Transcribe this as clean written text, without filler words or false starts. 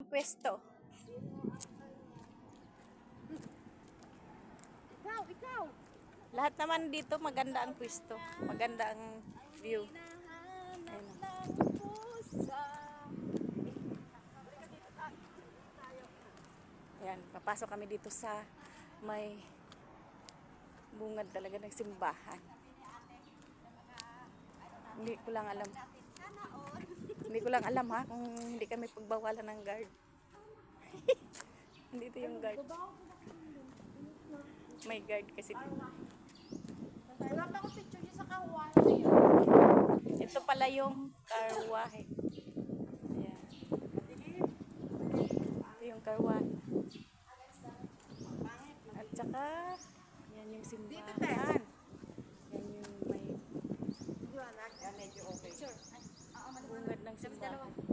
Pwesto. Ikaw. Lahat naman dito maganda ang pwesto. Maganda ang view. Ayun. Ayan, papasok kami dito sa may bungad talaga ng simbahan. Hindi ko lang alam. Hindi ko lang alam ha kung hindi kami pagbawalan ng guard. Hindi ito yung guard. May guard kasi dito. Wala pa akong picture niya sa kawan. Ito pala yung karwahe. Ayan. Ito yung karwahe. At saka, yan yung simbahan. Yan yung may bungad ng simbahan.